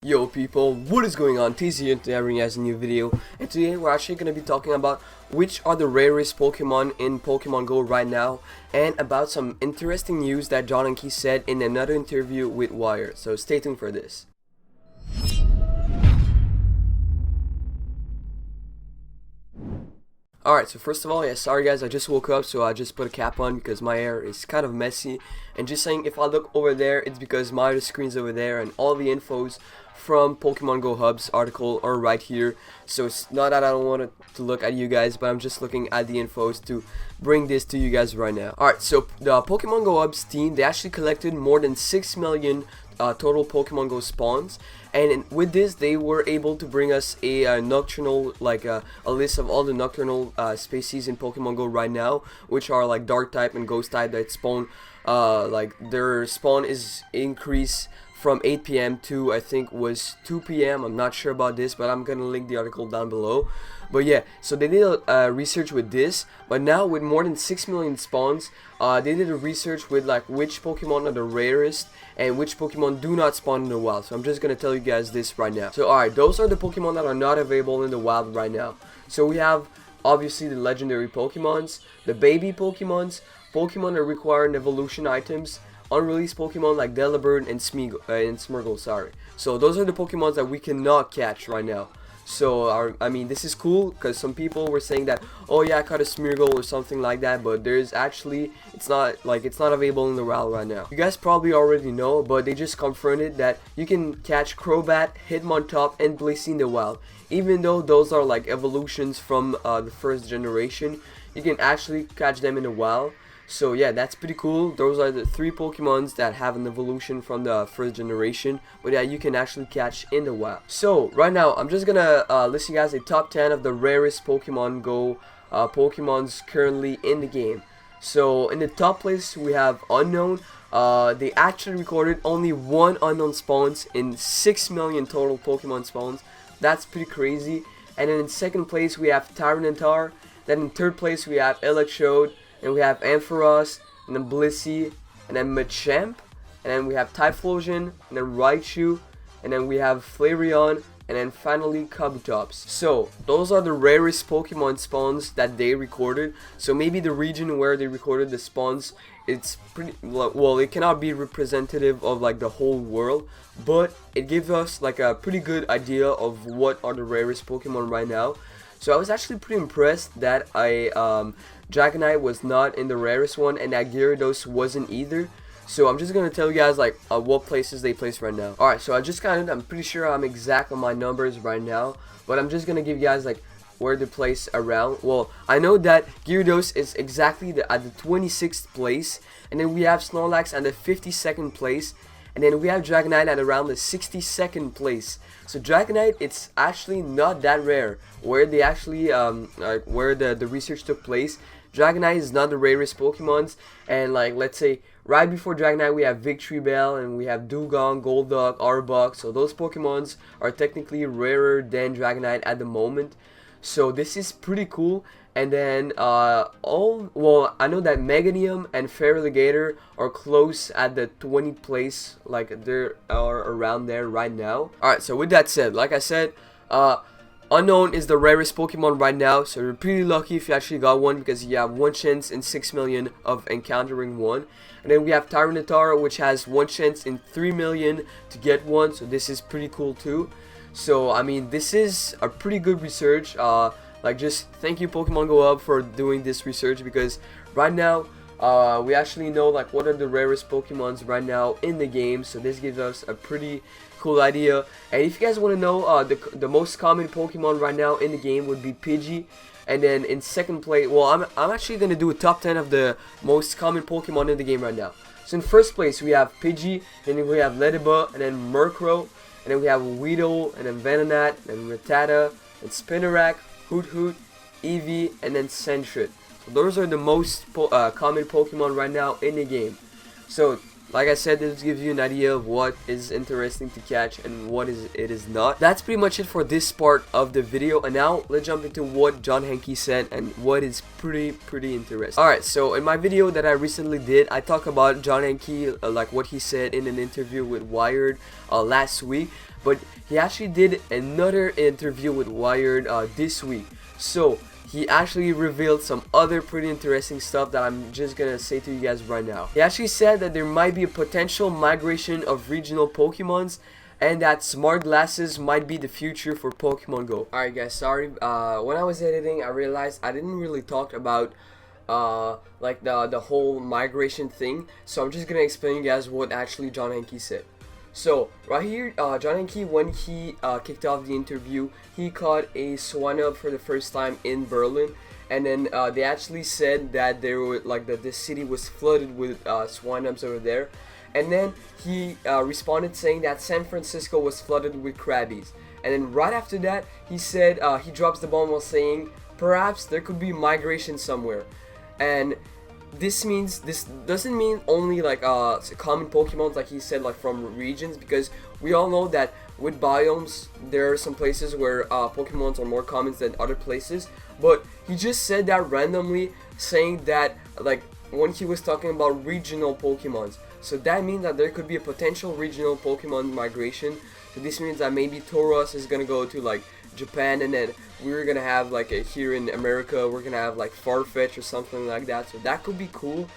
Yo people, what is going on? TZ here, and today I bring you guys a new video, and today we're actually going to be talking about which are the rarest Pokemon in Pokemon Go right now, and about some interesting news that John Hanke said in another interview with Wired, so stay tuned for this. Alright, so first of all, yeah, sorry guys, I just woke up, so I just put a cap on because my hair is kind of messy. And just saying, if I look over there, it's because my other screen's over there, and all the infos from Pokemon Go Hub's article are right here. So it's not that I don't want to look at you guys, but I'm just looking at the infos to bring this to you guys right now. Alright, so the Pokemon Go Hub's team, they actually collected more than 6 million total Pokemon Go spawns, and with this they were able to bring us a nocturnal, like a list of all the nocturnal species in Pokemon Go right now, which are like dark type and ghost type that spawn, like their spawn is increased from 8 PM to I think was 2 PM. I'm not sure about this, but I'm gonna link the article down below. But yeah, so they did research with this, but now with more than 6 million spawns, they did a research with like which Pokemon are the rarest and which Pokemon do not spawn in the wild. So I'm just gonna tell you guys this right now. So alright, those are the Pokemon that are not available in the wild right now. So we have obviously the legendary Pokemons, the baby Pokemons, Pokemon that require evolution items, unreleased Pokemon like Delibird and Smeargle, sorry. So those are the Pokemons that we cannot catch right now. So I mean, this is cool because some people were saying that, oh yeah, I caught a Smeargle or something like that, but there's actually, it's not available in the wild right now. You guys probably already know, but they just confirmed that you can catch Crobat, Hitmontop, and Blissey in the wild. Even though those are like evolutions from the first generation, you can actually catch them in the wild. So yeah, that's pretty cool. Those are the 3 Pokemons that have an evolution from the first generation, but yeah, you can actually catch in the wild. So right now, I'm just gonna list you guys a top 10 of the rarest Pokemon Go Pokemons currently in the game. So in the top place we have Unknown. They actually recorded only 1 Unknown spawns in 6 million total Pokemon spawns. That's pretty crazy. And then in second place we have Tyranitar. Then in third place we have Electrode. And we have Ampharos, and then Blissey, and then Machamp, and then we have Typhlosion, and then Raichu, and then we have Flareon, and then finally Kabutops. So those are the rarest Pokemon spawns that they recorded. So maybe the region where they recorded the spawns, it's pretty well, it cannot be representative of like the whole world, but it gives us like a pretty good idea of what are the rarest Pokemon right now. So I was actually pretty impressed that Dragonite was not in the rarest one, and that Gyarados wasn't either. So I'm just gonna tell you guys like what places they placed right now. Alright, so I'm pretty sure I'm exact on my numbers right now, but I'm just gonna give you guys like where they place around. Well, I know that Gyarados is exactly at the 26th place, and then we have Snorlax at the 52nd place, and then we have Dragonite at around the 62nd place. So Dragonite, it's actually not that rare. Where they actually, where the research took place, Dragonite is not the rarest Pokemons. And like, let's say, right before Dragonite, we have Victreebel, and we have Dugong, Golduck, Arbok. So those Pokemons are technically rarer than Dragonite at the moment. So this is pretty cool. And then I know that Meganium and Feraligatr are close at the 20th place, like they are around there right now. Alright, so with that said, like I said, Unknown is the rarest Pokemon right now, so you're pretty lucky if you actually got one, because you have 1 chance in 6 million of encountering one. And then we have Tyranitar, which has 1 chance in 3 million to get one, so this is pretty cool too. So I mean, this is a pretty good research. Like, just thank you Pokemon Go Hub for doing this research, because right now we actually know like what are the rarest Pokemons right now in the game. So this gives us a pretty cool idea. And if you guys want to know the most common Pokemon right now in the game would be Pidgey. And then in second place, well, I'm actually gonna do a top 10 of the most common Pokemon in the game right now. So in first place we have Pidgey, and then we have Leat'eq, and then Murkrow, and then we have Weedle, and then Venonat, and Rattata, and Spinarak, Hoot, Eevee, and then Sentret. So those are the most common Pokemon right now in the game. So like I said, this gives you an idea of what is interesting to catch and what it is not. That's pretty much it for this part of the video, and now let's jump into what John Hanke said and what is pretty interesting. Alright, so in my video that I recently did, I talked about John Hanke, like what he said in an interview with Wired last week. but he actually did another interview with Wired this week. So he actually revealed some other pretty interesting stuff that I'm just gonna say to you guys right now. He actually said that there might be a potential migration of regional Pokemons, and that smart glasses might be the future for Pokemon Go. Alright guys, sorry, when I was editing I realized I didn't really talk about like the whole migration thing, so I'm just gonna explain you guys what actually John Hanke said. So right here, John Hanke, when he kicked off the interview, he caught a Swinub for the first time in Berlin, and then they actually said that there were the city was flooded with Swinubs over there, and then he responded saying that San Francisco was flooded with Krabbies, and then right after that he said he drops the bomb while saying perhaps there could be migration somewhere. And this doesn't mean only common Pokemons, like he said, like from regions, because we all know that with biomes there are some places where Pokemons are more common than other places, but he just said that randomly, saying that like when he was talking about regional Pokemons. So that means that there could be a potential regional Pokemon migration. So this means that maybe Tauros is gonna go to like Japan, and then we're gonna have like here in America we're gonna have like Farfetch or something like that. So that could be cool,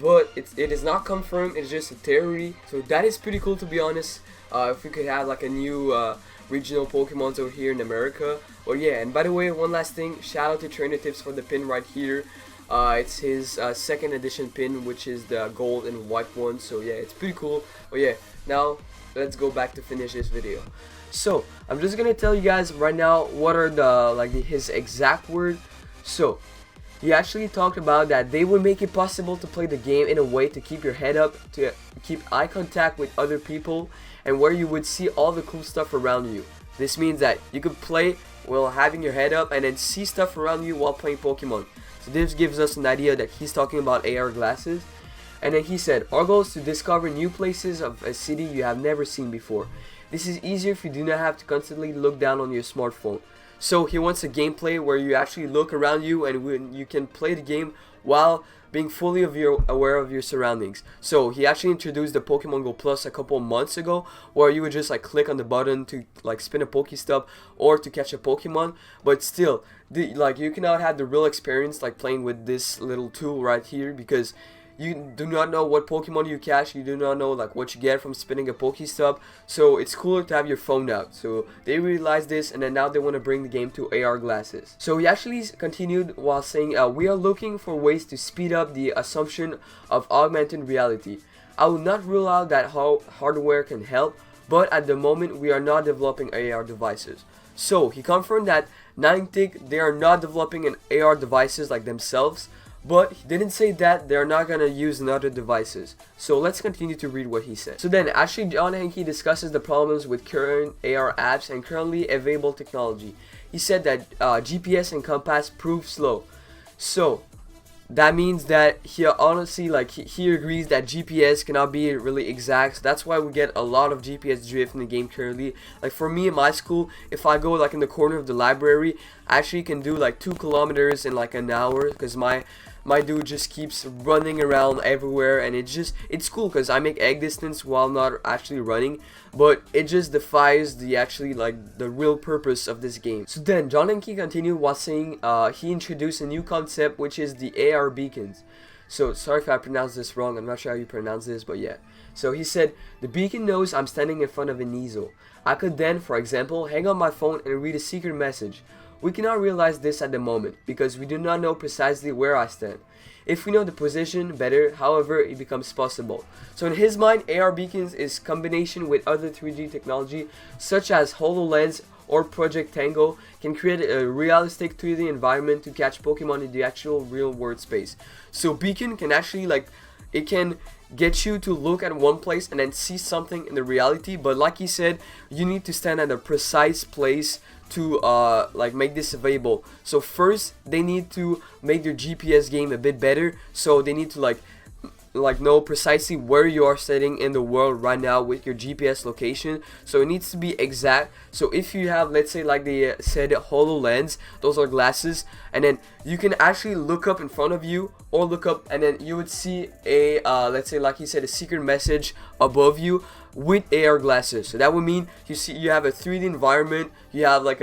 but it is not confirmed, it's just a theory. So that is pretty cool, to be honest, if we could have like a new regional Pokemons over here in America. But yeah, and by the way, one last thing, shout out to Trainer Tips for the pin right here. It's his second edition pin, which is the gold and white one. So yeah, it's pretty cool. But yeah, now let's go back to finish this video. So I'm just gonna tell you guys right now what are his exact word. So he actually talked about that they would make it possible to play the game in a way to keep your head up, to keep eye contact with other people, and where you would see all the cool stuff around you. This means that you could play while having your head up and then see stuff around you while playing Pokemon. So this gives us an idea that he's talking about AR glasses. And then he said, our goal is to discover new places of a city you have never seen before. This is easier if you do not have to constantly look down on your smartphone. So he wants a gameplay where you actually look around you and when you can play the game while being fully aware of your surroundings. So he actually introduced the Pokemon Go Plus a couple of months ago, where you would just like click on the button to like spin a Pokestop or to catch a Pokemon. But still, you cannot have the real experience like playing with this little tool right here, because you do not know what Pokemon you catch, you do not know like what you get from spinning a Pokestop. So it's cooler to have your phone out. So they realized this, and then now they want to bring the game to AR glasses. So he actually continued while saying, we are looking for ways to speed up the assumption of augmented reality. I would not rule out that hardware can help, but at the moment we are not developing AR devices. So he confirmed that Niantic, they are not developing an AR devices like themselves, but he didn't say that they're not gonna use other devices. So let's continue to read what he said. So then actually John Hanke discusses the problems with current AR apps and currently available technology. He said that GPS and compass prove slow. So that means that he honestly he agrees that GPS cannot be really exact. So that's why we get a lot of GPS drift in the game currently. Like for me in my school, if I go like in the corner of the library, I actually can do like 2 kilometers in like an hour, because my dude just keeps running around everywhere, and it's cool because I make egg distance while not actually running, but it just defies the real purpose of this game. So then John Hanke continued while saying he introduced a new concept, which is the AR beacons. So sorry if I pronounced this wrong, I'm not sure how you pronounce this, but yeah. So he said, the beacon knows I'm standing in front of an easel. I could then, for example, hang on my phone and read a secret message. We cannot realize this at the moment, because we do not know precisely where I stand. If we know the position better, however, it becomes possible. So in his mind, AR beacons is combination with other 3D technology, such as Hololens or Project Tango, can create a realistic 3D environment to catch Pokemon in the actual real world space. So beacon can actually it can get you to look at one place and then see something in the reality, but like he said, you need to stand at a precise place to make this available. So first they need to make their GPS game a bit better, so they need to know precisely where you are sitting in the world right now with your GPS location. So it needs to be exact. So if you have, let's say, like they said, HoloLens, those are glasses, and then you can actually look up in front of you or look up, and then you would see a let's say, like he said, a secret message above you with AR glasses. So that would mean you have a 3D environment, you have like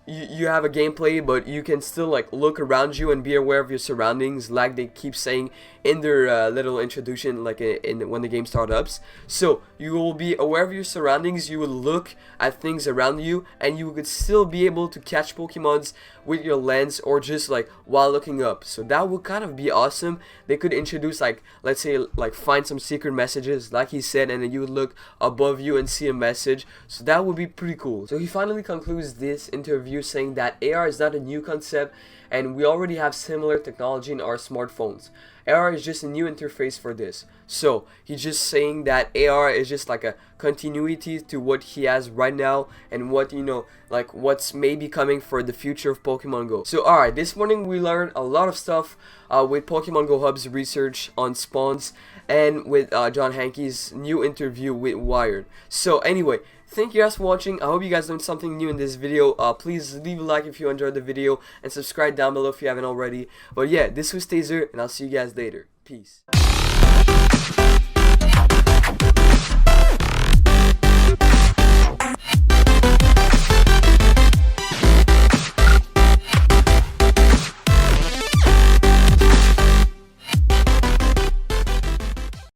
you have a gameplay, but you can still like look around you and be aware of your surroundings, like they keep saying in their little introduction, like in when the game startups. So you will be aware of your surroundings, you will look at things around you, and you could still be able to catch Pokemons with your lens or just like while looking up. So that would kind of be awesome. They could introduce, like, let's say, like find some secret messages like he said, and then you would look above you and see a message. So that would be pretty cool. So he finally concludes this interview saying that AR is not a new concept and we already have similar technology in our smartphones. AR is just a new interface for this. So he's just saying that AR is just like a continuity to what he has right now and what, you know, like what's maybe coming for the future of Pokemon Go. So alright, this morning we learned a lot of stuff with Pokemon Go Hub's research on spawns and with John Hanke's new interview with Wired. So anyway, thank you guys for watching. I hope you guys learned something new in this video. Please leave a like if you enjoyed the video and subscribe down below if you haven't already. But yeah, this was Taser and I'll see you guys later. Peace.